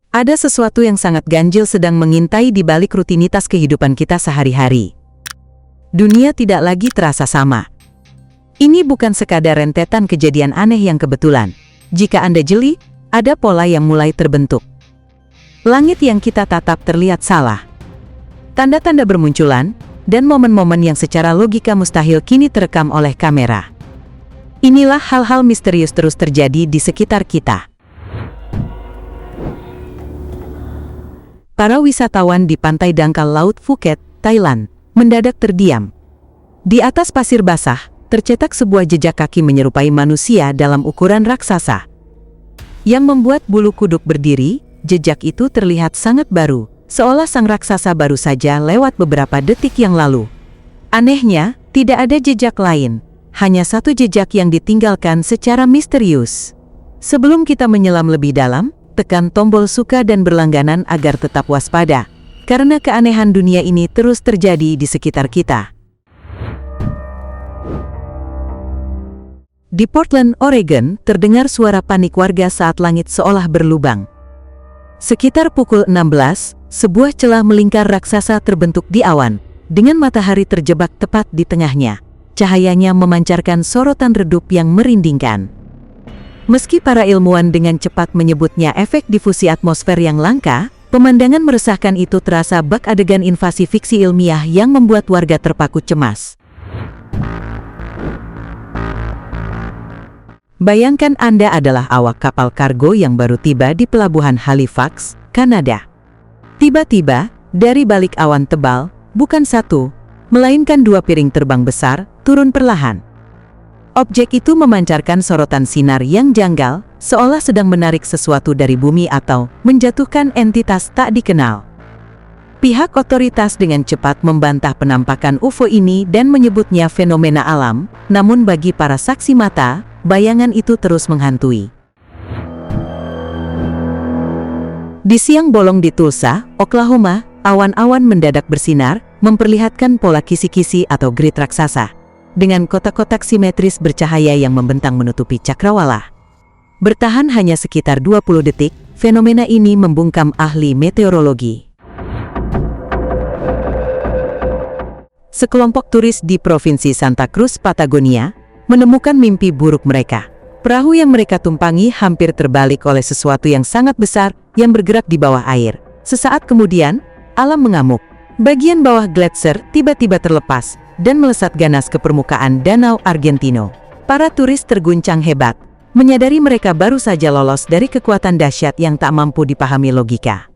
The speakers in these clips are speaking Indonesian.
Ada sesuatu yang sangat ganjil sedang mengintai di balik rutinitas kehidupan kita sehari-hari. Dunia tidak lagi terasa sama. Ini bukan sekadar rentetan kejadian aneh yang kebetulan. Jika Anda jeli, ada pola yang mulai terbentuk. Langit yang kita tatap terlihat salah. Tanda-tanda bermunculan, dan momen-momen yang secara logika mustahil kini terekam oleh kamera. Inilah hal-hal misterius terus terjadi di sekitar kita. Para wisatawan di pantai dangkal laut Phuket, Thailand, mendadak terdiam. Di atas pasir basah, tercetak sebuah jejak kaki menyerupai manusia dalam ukuran raksasa. Yang membuat bulu kuduk berdiri, jejak itu terlihat sangat baru, seolah sang raksasa baru saja lewat beberapa detik yang lalu. Anehnya, tidak ada jejak lain, hanya satu jejak yang ditinggalkan secara misterius. Sebelum kita menyelam lebih dalam, tekan tombol suka dan berlangganan agar tetap waspada, karena keanehan dunia ini terus terjadi di sekitar kita. Di Portland, Oregon, terdengar suara panik warga saat langit seolah berlubang. Sekitar pukul 16, sebuah celah melingkar raksasa terbentuk di awan, dengan matahari terjebak tepat di tengahnya. Cahayanya memancarkan sorotan redup yang merindingkan. Meski para ilmuwan dengan cepat menyebutnya efek difusi atmosfer yang langka, pemandangan meresahkan itu terasa bak adegan invasi fiksi ilmiah yang membuat warga terpaku cemas. Bayangkan Anda adalah awak kapal kargo yang baru tiba di pelabuhan Halifax, Kanada. Tiba-tiba, dari balik awan tebal, bukan satu, melainkan dua piring terbang besar, turun perlahan. Objek itu memancarkan sorotan sinar yang janggal, seolah sedang menarik sesuatu dari bumi atau menjatuhkan entitas tak dikenal. Pihak otoritas dengan cepat membantah penampakan UFO ini dan menyebutnya fenomena alam, namun bagi para saksi mata, bayangan itu terus menghantui. Di siang bolong di Tulsa, Oklahoma, awan-awan mendadak bersinar, memperlihatkan pola kisi-kisi atau grid raksasa, dengan kotak-kotak simetris bercahaya yang membentang menutupi cakrawala. Bertahan hanya sekitar 20 detik, fenomena ini membungkam ahli meteorologi. Sekelompok turis di Provinsi Santa Cruz, Patagonia, menemukan mimpi buruk mereka. Perahu yang mereka tumpangi hampir terbalik oleh sesuatu yang sangat besar yang bergerak di bawah air. Sesaat kemudian, alam mengamuk. Bagian bawah gletser tiba-tiba terlepas dan melesat ganas ke permukaan Danau Argentino. Para turis terguncang hebat, menyadari mereka baru saja lolos dari kekuatan dahsyat yang tak mampu dipahami logika.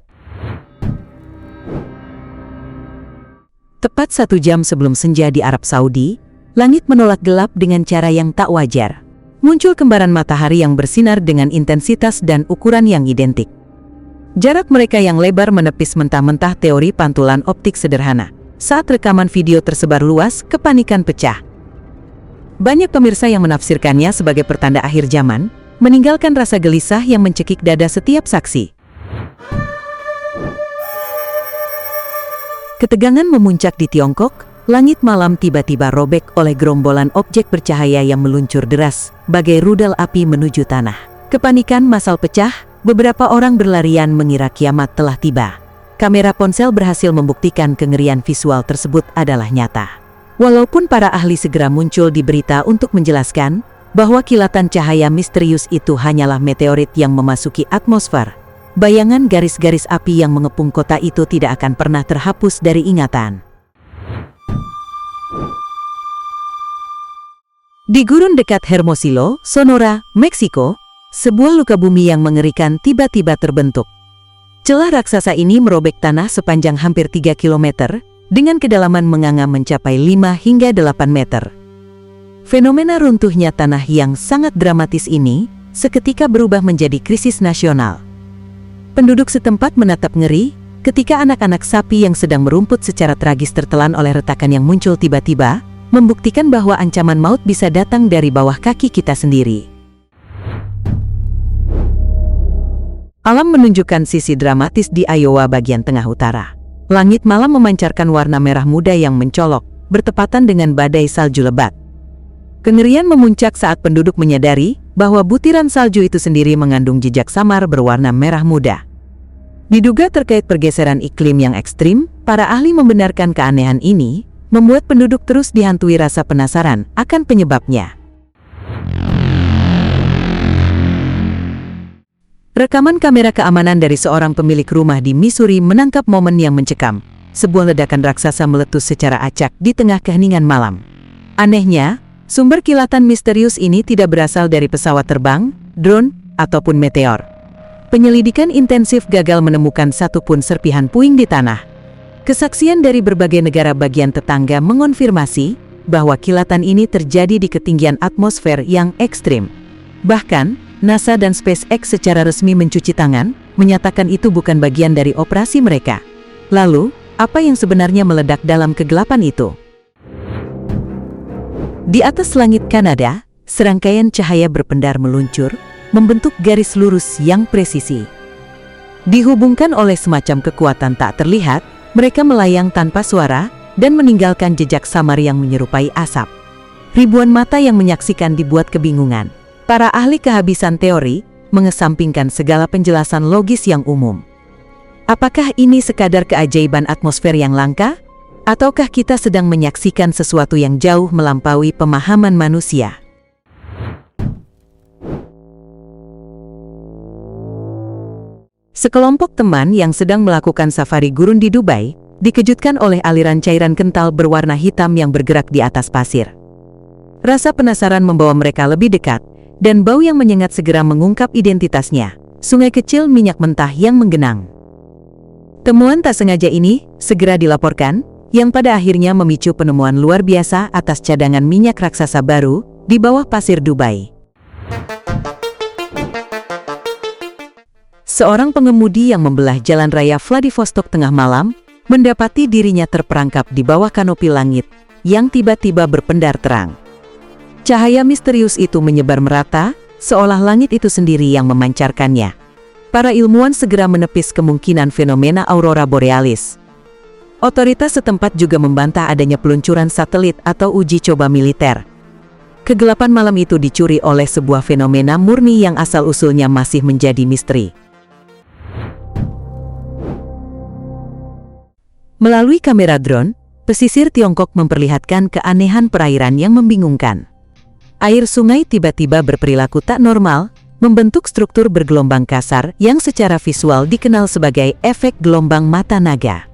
Tepat 1 jam sebelum senja di Arab Saudi, langit menolak gelap dengan cara yang tak wajar. Muncul kembaran matahari yang bersinar dengan intensitas dan ukuran yang identik. Jarak mereka yang lebar menepis mentah-mentah teori pantulan optik sederhana. Saat rekaman video tersebar luas, kepanikan pecah. Banyak pemirsa yang menafsirkannya sebagai pertanda akhir zaman, meninggalkan rasa gelisah yang mencekik dada setiap saksi. Ketegangan memuncak di Tiongkok, langit malam tiba-tiba robek oleh gerombolan objek bercahaya yang meluncur deras, bagai rudal api menuju tanah. Kepanikan massal pecah, beberapa orang berlarian mengira kiamat telah tiba. Kamera ponsel berhasil membuktikan kengerian visual tersebut adalah nyata. Walaupun para ahli segera muncul di berita untuk menjelaskan bahwa kilatan cahaya misterius itu hanyalah meteorit yang memasuki atmosfer, bayangan garis-garis api yang mengepung kota itu tidak akan pernah terhapus dari ingatan. Di gurun dekat Hermosillo, Sonora, Meksiko, sebuah luka bumi yang mengerikan tiba-tiba terbentuk. Celah raksasa ini merobek tanah sepanjang hampir 3 km, dengan kedalaman menganga mencapai 5 hingga 8 meter. Fenomena runtuhnya tanah yang sangat dramatis ini, seketika berubah menjadi krisis nasional. Penduduk setempat menatap ngeri, ketika anak-anak sapi yang sedang merumput secara tragis tertelan oleh retakan yang muncul tiba-tiba, membuktikan bahwa ancaman maut bisa datang dari bawah kaki kita sendiri. Alam menunjukkan sisi dramatis di Iowa bagian tengah utara. Langit malam memancarkan warna merah muda yang mencolok, bertepatan dengan badai salju lebat. Kengerian memuncak saat penduduk menyadari bahwa butiran salju itu sendiri mengandung jejak samar berwarna merah muda. Diduga terkait pergeseran iklim yang ekstrim, para ahli membenarkan keanehan ini membuat penduduk terus dihantui rasa penasaran akan penyebabnya. Rekaman kamera keamanan dari seorang pemilik rumah di Missouri menangkap momen yang mencekam. Sebuah ledakan raksasa meletus secara acak di tengah keheningan malam. Anehnya, sumber kilatan misterius ini tidak berasal dari pesawat terbang, drone, ataupun meteor. Penyelidikan intensif gagal menemukan satupun serpihan puing di tanah. Kesaksian dari berbagai negara bagian tetangga mengonfirmasi bahwa kilatan ini terjadi di ketinggian atmosfer yang ekstrim. Bahkan, NASA dan SpaceX secara resmi mencuci tangan, menyatakan itu bukan bagian dari operasi mereka. Lalu, apa yang sebenarnya meledak dalam kegelapan itu? Di atas langit Kanada, serangkaian cahaya berpendar meluncur, membentuk garis lurus yang presisi. Dihubungkan oleh semacam kekuatan tak terlihat, mereka melayang tanpa suara dan meninggalkan jejak samar yang menyerupai asap. Ribuan mata yang menyaksikan dibuat kebingungan. Para ahli kehabisan teori mengesampingkan segala penjelasan logis yang umum. Apakah ini sekadar keajaiban atmosfer yang langka? Ataukah kita sedang menyaksikan sesuatu yang jauh melampaui pemahaman manusia? Sekelompok teman yang sedang melakukan safari gurun di Dubai dikejutkan oleh aliran cairan kental berwarna hitam yang bergerak di atas pasir. Rasa penasaran membawa mereka lebih dekat, dan bau yang menyengat segera mengungkap identitasnya, sungai kecil minyak mentah yang menggenang. Temuan tak sengaja ini segera dilaporkan, yang pada akhirnya memicu penemuan luar biasa atas cadangan minyak raksasa baru di bawah pasir Dubai. Seorang pengemudi yang membelah jalan raya Vladivostok tengah malam mendapati dirinya terperangkap di bawah kanopi langit yang tiba-tiba berpendar terang. Cahaya misterius itu menyebar merata, seolah langit itu sendiri yang memancarkannya. Para ilmuwan segera menepis kemungkinan fenomena aurora borealis. Otoritas setempat juga membantah adanya peluncuran satelit atau uji coba militer. Kegelapan malam itu dicuri oleh sebuah fenomena murni yang asal-usulnya masih menjadi misteri. Melalui kamera drone, pesisir Tiongkok memperlihatkan keanehan perairan yang membingungkan. Air sungai tiba-tiba berperilaku tak normal, membentuk struktur bergelombang kasar yang secara visual dikenal sebagai efek gelombang mata naga.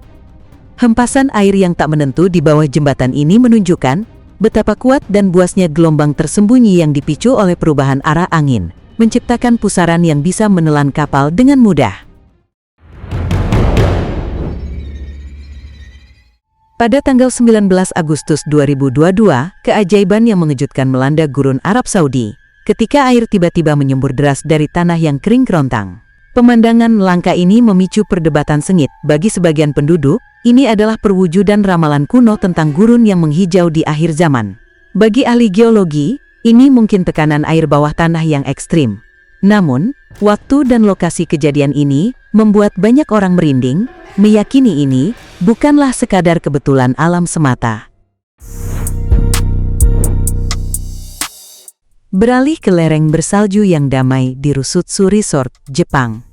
Hempasan air yang tak menentu di bawah jembatan ini menunjukkan betapa kuat dan buasnya gelombang tersembunyi yang dipicu oleh perubahan arah angin, menciptakan pusaran yang bisa menelan kapal dengan mudah. Pada tanggal 19 Agustus 2022, keajaiban yang mengejutkan melanda gurun Arab Saudi, ketika air tiba-tiba menyembur deras dari tanah yang kering kerontang. Pemandangan langka ini memicu perdebatan sengit. Bagi sebagian penduduk, ini adalah perwujudan ramalan kuno tentang gurun yang menghijau di akhir zaman. Bagi ahli geologi, ini mungkin tekanan air bawah tanah yang ekstrim. Namun, waktu dan lokasi kejadian ini membuat banyak orang merinding, meyakini ini bukanlah sekadar kebetulan alam semata. Beralih ke lereng bersalju yang damai di Rusutsu Resort, Jepang.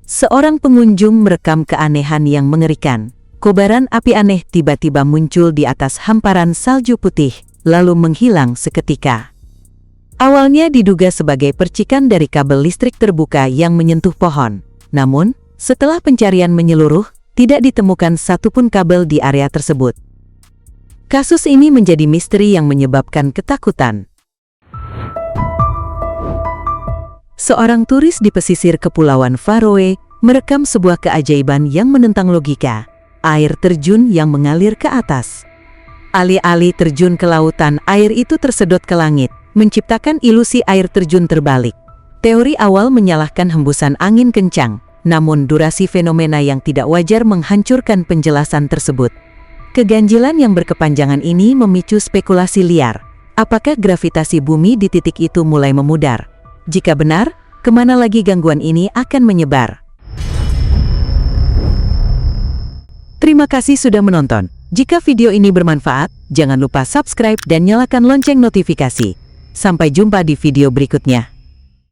Seorang pengunjung merekam keanehan yang mengerikan. Kobaran api aneh tiba-tiba muncul di atas hamparan salju putih, lalu menghilang seketika. Awalnya diduga sebagai percikan dari kabel listrik terbuka yang menyentuh pohon. Namun, setelah pencarian menyeluruh, tidak ditemukan satupun kabel di area tersebut. Kasus ini menjadi misteri yang menyebabkan ketakutan. Seorang turis di pesisir Kepulauan Faroe merekam sebuah keajaiban yang menentang logika. Air terjun yang mengalir ke atas. Alih-alih terjun ke lautan, air itu tersedot ke langit, menciptakan ilusi air terjun terbalik. Teori awal menyalahkan hembusan angin kencang, namun durasi fenomena yang tidak wajar menghancurkan penjelasan tersebut. Keganjilan yang berkepanjangan ini memicu spekulasi liar. Apakah gravitasi bumi di titik itu mulai memudar? Jika benar, kemana lagi gangguan ini akan menyebar? Terima kasih sudah menonton. Jika video ini bermanfaat, jangan lupa subscribe dan nyalakan lonceng notifikasi. Sampai jumpa di video berikutnya.